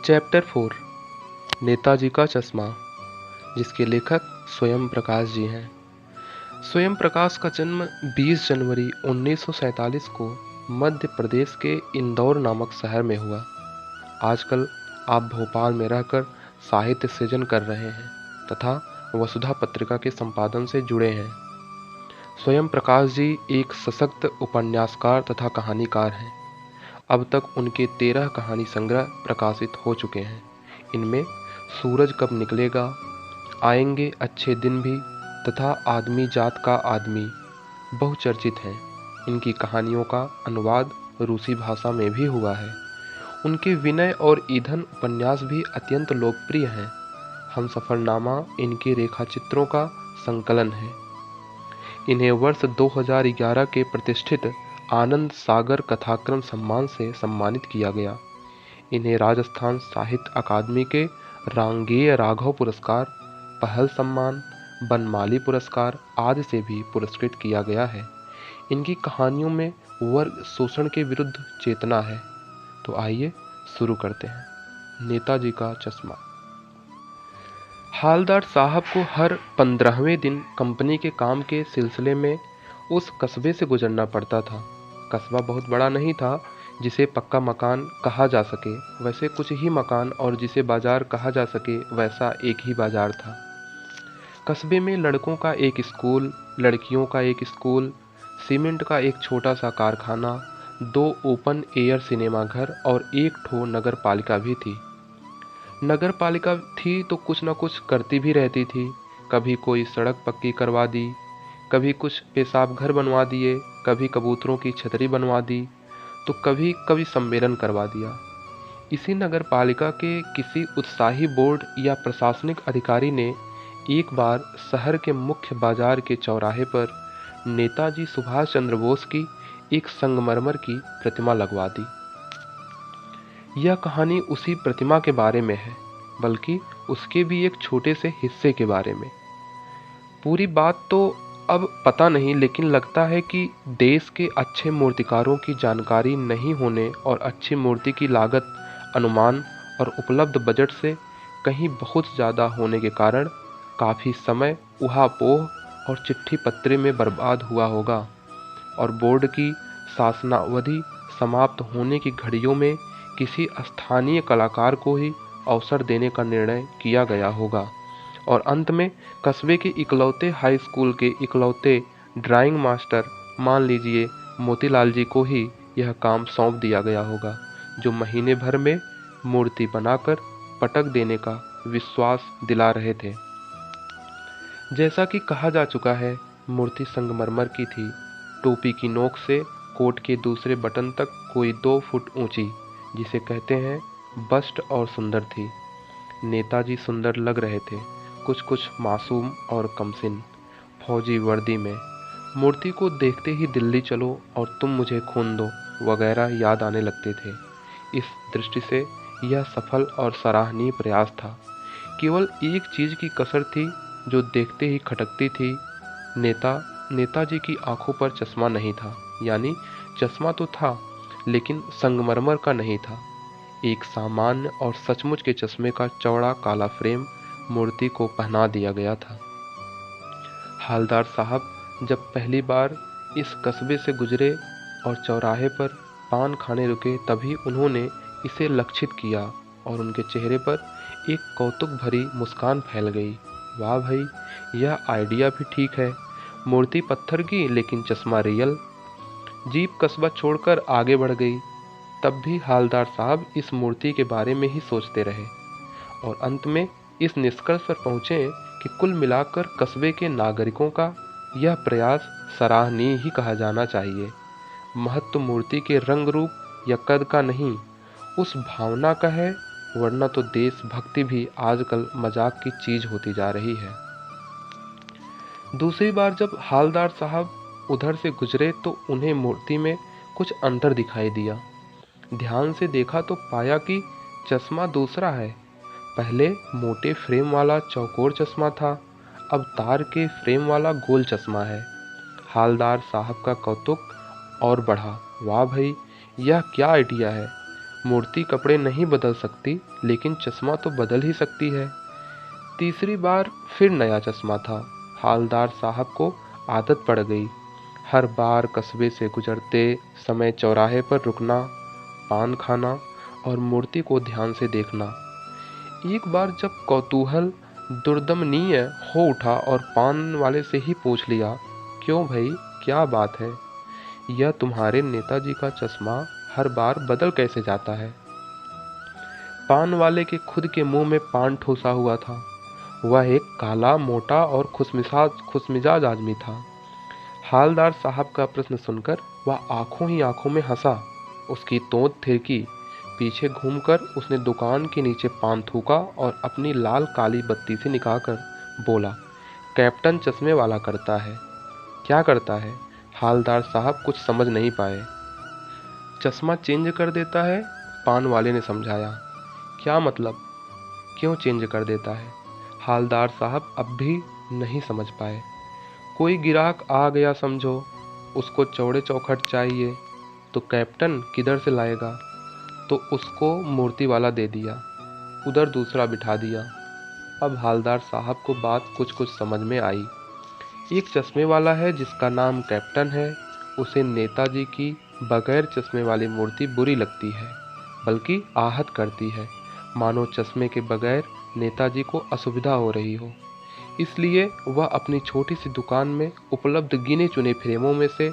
Chapter 4 Netaji का चश्मा, जिसके लेखक स्वयं प्रकाश जी हैं। स्वयं प्रकाश का जन्म 20 जनवरी 1947 को मध्य प्रदेश के इंदौर नामक शहर में हुआ। आजकल आप भोपाल में रहकर साहित्य सृजन कर रहे हैं तथा वसुधा पत्रिका के संपादन से जुड़े हैं। स्वयं प्रकाश जी एक सशक्त उपन्यासकार तथा कहानीकार हैं। अब तक उनके 13 कहानी संग्रह प्रकाशित हो चुके हैं। इनमें सूरज कब निकलेगा, आएंगे अच्छे दिन भी तथा आदमी जात का आदमी बहुचर्चित हैं। इनकी कहानियों का अनुवाद रूसी भाषा में भी हुआ है। उनके विनय और ईंधन उपन्यास भी अत्यंत लोकप्रिय हैं। हमसफरनामा इनके रेखाचित्रों का संकलन है। इन्हें वर्ष 2011 के प्रतिष्ठित आनंद सागर कथाक्रम सम्मान से सम्मानित किया गया। इन्हें राजस्थान साहित्य अकादमी के रांगेय राघव पुरस्कार, पहल सम्मान, बनमाली पुरस्कार आदि से भी पुरस्कृत किया गया है। इनकी कहानियों में वर्ग शोषण के विरुद्ध चेतना है। तो आइए शुरू करते हैं। नेताजी का चश्मा। हालदार साहब को हर 15वें दिन कंपनी के काम के सिलसिले में उस कस्बे से गुजरना पड़ता था। कस्बा बहुत बड़ा नहीं था जिसे पक्का मकान कहा जा सके, वैसे कुछ ही मकान, और जिसे बाजार कहा जा सके वैसा एक ही बाजार था। कस्बे में लड़कों का एक स्कूल, लड़कियों का एक स्कूल, सीमेंट का एक छोटा सा कारखाना, 2 ओपन एयर सिनेमा घर और एक ठो नगर पालिका भी थी। नगर पालिका थी तो कुछ न कुछ करती भी रहती थी। कभी कोई सड़क पक्की करवा दी, कभी कुछ पेशाब घर बनवा दिए, कभी कबूतरों की छतरी बनवा दी, तो कभी कभी सम्मेलन करवा दिया। इसी नगर पालिका के किसी उत्साही बोर्ड या प्रशासनिक अधिकारी ने एक बार शहर के मुख्य बाजार के चौराहे पर नेताजी सुभाष चंद्र बोस की एक संगमरमर की प्रतिमा लगवा दी। यह कहानी उसी प्रतिमा के बारे में है, बल्कि उसके भी एक छोटे से हिस्से के बारे में। पूरी बात तो अब पता नहीं, लेकिन लगता है कि देश के अच्छे मूर्तिकारों की जानकारी नहीं होने और अच्छी मूर्ति की लागत अनुमान और उपलब्ध बजट से कहीं बहुत ज़्यादा होने के कारण काफ़ी समय ऊहापोह और चिट्ठी पत्री में बर्बाद हुआ होगा, और बोर्ड की शासनावधि समाप्त होने की घड़ियों में किसी स्थानीय कलाकार को ही अवसर देने का निर्णय किया गया होगा, और अंत में कस्बे के इकलौते हाई स्कूल के इकलौते ड्राइंग मास्टर, मान लीजिए मोतीलाल जी को ही यह काम सौंप दिया गया होगा, जो महीने भर में मूर्ति बनाकर पटक देने का विश्वास दिला रहे थे। जैसा कि कहा जा चुका है, मूर्ति संगमरमर की थी। टोपी की नोक से कोट के दूसरे बटन तक कोई 2 फुट ऊंची, जिसे कहते हैं बस्ट, और सुंदर थी। नेताजी सुंदर लग रहे थे, कुछ मासूम और कमसिन, फौजी वर्दी में। मूर्ति को देखते ही दिल्ली चलो और तुम मुझे खून दो वगैरह याद आने लगते थे। इस दृष्टि से यह सफल और सराहनीय प्रयास था। केवल एक चीज़ की कसर थी जो देखते ही खटकती थी। नेताजी की आंखों पर चश्मा नहीं था, यानी चश्मा तो था लेकिन संगमरमर का नहीं था। एक सामान्य और सचमुच के चश्मे का चौड़ा काला फ्रेम मूर्ति को पहना दिया गया था। हालदार साहब जब पहली बार इस कस्बे से गुजरे और चौराहे पर पान खाने रुके, तभी उन्होंने इसे लक्षित किया और उनके चेहरे पर एक कौतुक भरी मुस्कान फैल गई। वाह भाई, यह आइडिया भी ठीक है। मूर्ति पत्थर की लेकिन चश्मा रियल। जीप कस्बा छोड़कर आगे बढ़ गई। तब भी हालदार साहब इस मूर्ति के बारे में ही सोचते रहे और अंत में इस निष्कर्ष पर पहुँचे कि कुल मिलाकर कस्बे के नागरिकों का यह प्रयास सराहनीय ही कहा जाना चाहिए। महत्व मूर्ति के रंग रूप या कद का नहीं, उस भावना का है, वरना तो देशभक्ति भी आजकल मजाक की चीज होती जा रही है। दूसरी बार जब हालदार साहब उधर से गुजरे तो उन्हें मूर्ति में कुछ अंतर दिखाई दिया। ध्यान से देखा तो पाया कि चश्मा दूसरा है। पहले मोटे फ्रेम वाला चौकोर चश्मा था, अब तार के फ्रेम वाला गोल चश्मा है। हालदार साहब का कौतुक और बढ़ा। वाह भाई, यह क्या आइडिया है। मूर्ति कपड़े नहीं बदल सकती, लेकिन चश्मा तो बदल ही सकती है। तीसरी बार फिर नया चश्मा था। हालदार साहब को आदत पड़ गई, हर बार कस्बे से गुजरते समय चौराहे पर रुकना, पान खाना और मूर्ति को ध्यान से देखना। एक बार जब कौतूहल दुर्दमनीय हो उठा और पान वाले से ही पूछ लिया, क्यों भाई, क्या बात है? यह तुम्हारे नेताजी का चश्मा हर बार बदल कैसे जाता है? पान वाले के खुद के मुंह में पान ठूसा हुआ था। वह एक काला, मोटा और खुशमिजाज आदमी था। हालदार साहब का प्रश्न सुनकर वह आंखों ही आंखों में हंसा। उसकी तोंद थिरकी। पीछे घूमकर उसने दुकान के नीचे पान थूका और अपनी लाल काली बत्ती से निकालकर बोला, कैप्टन चश्मे वाला करता है। क्या करता है? हालदार साहब कुछ समझ नहीं पाए। चश्मा चेंज कर देता है, पान वाले ने समझाया। क्या मतलब? क्यों चेंज कर देता है? हालदार साहब अब भी नहीं समझ पाए। कोई गिराक आ गया समझो, उसको चौड़े चौखट चाहिए, तो कैप्टन किधर से लाएगा? तो उसको मूर्ति वाला दे दिया, उधर दूसरा बिठा दिया। अब हालदार साहब को बात कुछ कुछ समझ में आई। एक चश्मे वाला है जिसका नाम कैप्टन है, उसे नेताजी की बगैर चश्मे वाली मूर्ति बुरी लगती है, बल्कि आहत करती है, मानो चश्मे के बगैर नेताजी को असुविधा हो रही हो। इसलिए वह अपनी छोटी सी दुकान में उपलब्ध गिने चुने फ्रेमों में से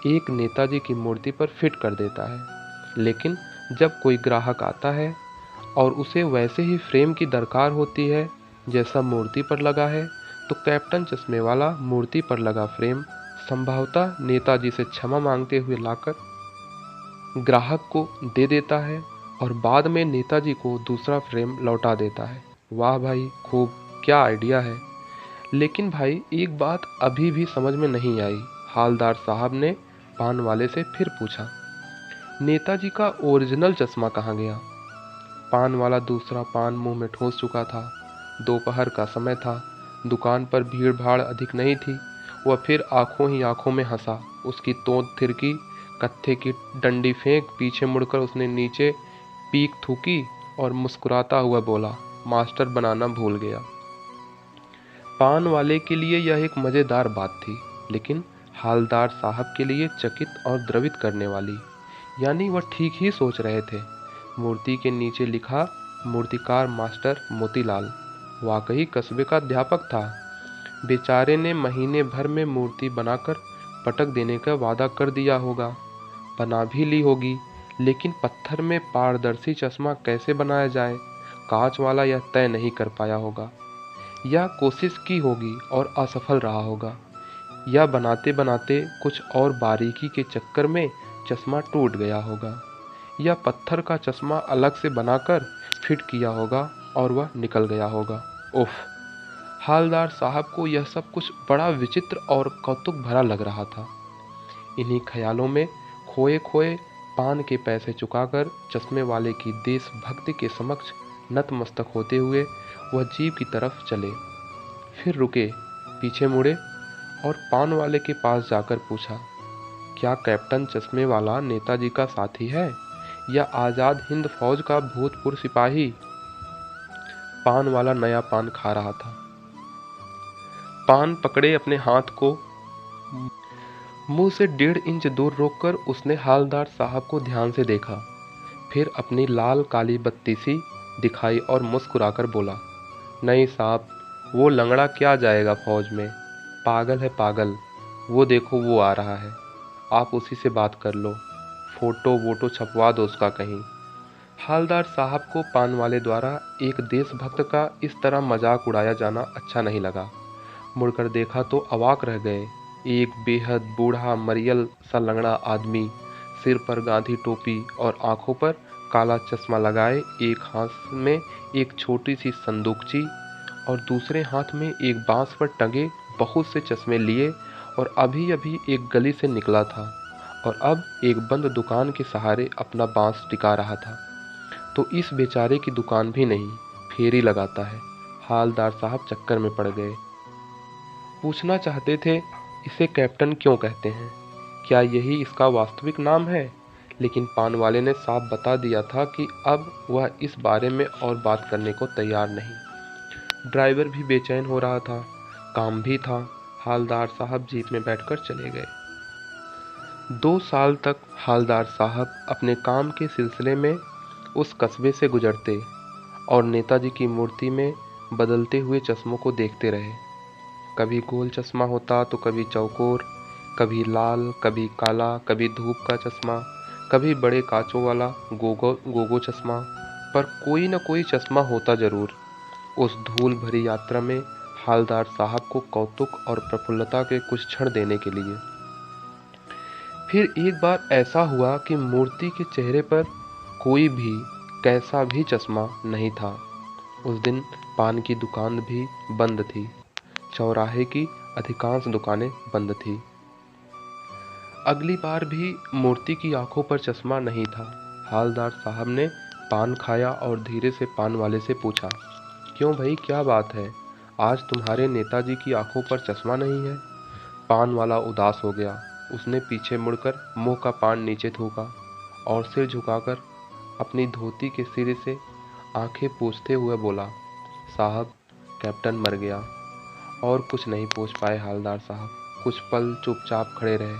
एक नेताजी की मूर्ति पर फिट कर देता है। लेकिन जब कोई ग्राहक आता है और उसे वैसे ही फ्रेम की दरकार होती है जैसा मूर्ति पर लगा है, तो कैप्टन चश्मे वाला मूर्ति पर लगा फ्रेम संभवतः नेताजी से क्षमा मांगते हुए लाकर ग्राहक को दे देता है और बाद में नेताजी को दूसरा फ्रेम लौटा देता है। वाह भाई, खूब, क्या आइडिया है। लेकिन भाई, एक बात अभी भी समझ में नहीं आई। हालदार साहब ने पान वाले से फिर पूछा, नेताजी का ओरिजिनल चश्मा कहाँ गया? पान वाला दूसरा पान मुंह में ठूंस चुका था। दोपहर का समय था, दुकान पर भीड़ भाड़ अधिक नहीं थी। वह फिर आंखों ही आंखों में हंसा। उसकी तोंद थिरकी। कत्थे की डंडी फेंक पीछे मुड़कर उसने नीचे पीक थूकी और मुस्कुराता हुआ बोला, मास्टर बनाना भूल गया। पान वाले के लिए यह एक मज़ेदार बात थी, लेकिन हालदार साहब के लिए चकित और द्रवित करने वाली। यानी वह ठीक ही सोच रहे थे। मूर्ति के नीचे लिखा, मूर्तिकार मास्टर मोतीलाल। वाकई कस्बे का अध्यापक था। बेचारे ने महीने भर में मूर्ति बनाकर पटक देने का वादा कर दिया होगा, बना भी ली होगी, लेकिन पत्थर में पारदर्शी चश्मा कैसे बनाया जाए, कांच वाला यह तय नहीं कर पाया होगा। या कोशिश की होगी और असफल रहा होगा, या बनाते बनाते कुछ और बारीकी के चक्कर में चश्मा टूट गया होगा, या पत्थर का चश्मा अलग से बनाकर फिट किया होगा और वह निकल गया होगा। उफ! हालदार साहब को यह सब कुछ बड़ा विचित्र और कौतुक भरा लग रहा था। इन्हीं ख्यालों में खोए खोए पान के पैसे चुकाकर चश्मे वाले की देशभक्ति के समक्ष नतमस्तक होते हुए वह जीप की तरफ चले। फिर रुके, पीछे मुड़े और पान वाले के पास जाकर पूछा, क्या कैप्टन चश्मे वाला नेताजी का साथी है या आज़ाद हिंद फौज का भूतपूर्व सिपाही? पान वाला नया पान खा रहा था। पान पकड़े अपने हाथ को मुंह से 1.5 इंच दूर रोककर उसने हालदार साहब को ध्यान से देखा। फिर अपनी लाल काली बत्ती सी दिखाई और मुस्कुराकर बोला, नहीं साहब, वो लंगड़ा क्या जाएगा फौज में, पागल है पागल। वो देखो वो आ रहा है, आप उसी से बात कर लो, फोटो वोटो छपवा दो उसका कहीं। हालदार साहब को पान वाले द्वारा एक देशभक्त का इस तरह मजाक उड़ाया जाना अच्छा नहीं लगा। मुड़कर देखा तो अवाक रह गए। एक बेहद बूढ़ा मरियल सा लंगड़ा आदमी, सिर पर गांधी टोपी और आंखों पर काला चश्मा लगाए, एक हाथ में एक छोटी सी संदूकची और दूसरे हाथ में एक बांस पर टंगे बहुत से चश्मे लिए और अभी अभी एक गली से निकला था और अब एक बंद दुकान के सहारे अपना बांस टिका रहा था। तो इस बेचारे की दुकान भी नहीं, फेरी लगाता है। हालदार साहब चक्कर में पड़ गए। पूछना चाहते थे, इसे कैप्टन क्यों कहते हैं? क्या यही इसका वास्तविक नाम है? लेकिन पान वाले ने साफ बता दिया था कि अब वह इस बारे में और बात करने को तैयार नहीं। ड्राइवर भी बेचैन हो रहा था, काम भी था। हालदार साहब जीप में बैठकर चले गए। 2 साल तक हालदार साहब अपने काम के सिलसिले में उस कस्बे से गुजरते और नेताजी की मूर्ति में बदलते हुए चश्मों को देखते रहे। कभी गोल चश्मा होता तो कभी चौकोर, कभी लाल, कभी काला, कभी धूप का चश्मा, कभी बड़े कांचों वाला गोगो गोगो चश्मा, पर कोई न कोई चश्मा होता जरूर। उस धूल भरी यात्रा में हालदार साहब को कौतुक और प्रफुल्लता के कुछ क्षण देने के लिए। फिर एक बार ऐसा हुआ कि मूर्ति के चेहरे पर कोई भी कैसा भी चश्मा नहीं था। उस दिन पान की दुकान भी बंद थी। चौराहे की अधिकांश दुकानें बंद थी। अगली बार भी मूर्ति की आंखों पर चश्मा नहीं था। हालदार साहब ने पान खाया और धीरे से पान वाले से पूछा, क्यों भाई, क्या बात है? आज तुम्हारे नेताजी की आंखों पर चश्मा नहीं है? पान वाला उदास हो गया। उसने पीछे मुड़कर मुंह का पान नीचे थूका और सिर झुकाकर अपनी धोती के सिरे से आंखें पोंछते हुए बोला, साहब, कैप्टन मर गया। और कुछ नहीं पूछ पाए हालदार साहब। कुछ पल चुपचाप खड़े रहे,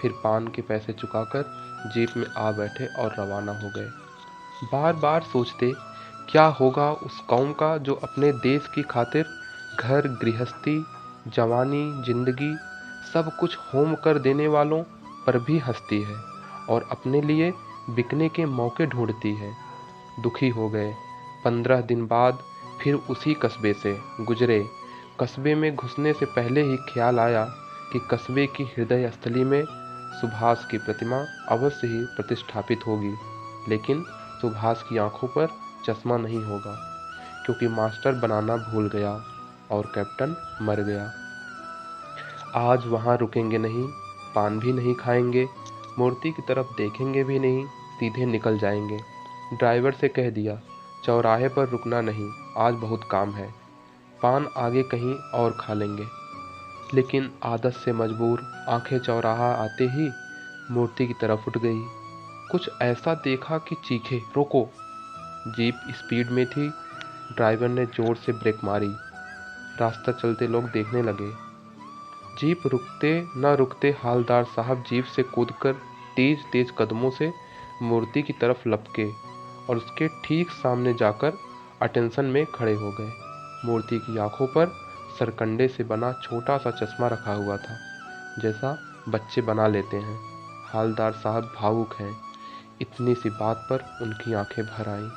फिर पान के पैसे चुकाकर जीप में आ बैठे और रवाना हो गए। बार बार सोचते, क्या होगा उस कौम का जो अपने देश की खातिर घर गृहस्थी, जवानी, जिंदगी सब कुछ होम कर देने वालों पर भी हंसती है और अपने लिए बिकने के मौके ढूंढती है। दुखी हो गए। 15 दिन बाद फिर उसी कस्बे से गुजरे। कस्बे में घुसने से पहले ही ख्याल आया कि कस्बे की हृदय स्थली में सुभाष की प्रतिमा अवश्य ही प्रतिष्ठापित होगी, लेकिन सुभाष की आंखों पर चश्मा नहीं होगा, क्योंकि मास्टर बनाना भूल गया और कैप्टन मर गया। आज वहाँ रुकेंगे नहीं, पान भी नहीं खाएंगे, मूर्ति की तरफ देखेंगे भी नहीं, सीधे निकल जाएंगे। ड्राइवर से कह दिया, चौराहे पर रुकना नहीं, आज बहुत काम है, पान आगे कहीं और खा लेंगे। लेकिन आदत से मजबूर आंखें चौराहा आते ही मूर्ति की तरफ उठ गई। कुछ ऐसा देखा कि चीखे, रोको। जीप स्पीड में थी। ड्राइवर ने जोर से ब्रेक मारी। रास्ता चलते लोग देखने लगे। जीप रुकते न रुकते हालदार साहब जीप से कूदकर तेज तेज कदमों से मूर्ति की तरफ लपके और उसके ठीक सामने जाकर अटेंशन में खड़े हो गए। मूर्ति की आंखों पर सरकंडे से बना छोटा सा चश्मा रखा हुआ था, जैसा बच्चे बना लेते हैं। हालदार साहब भावुक हैं। इतनी सी बात पर उनकी आंखें भर आईं।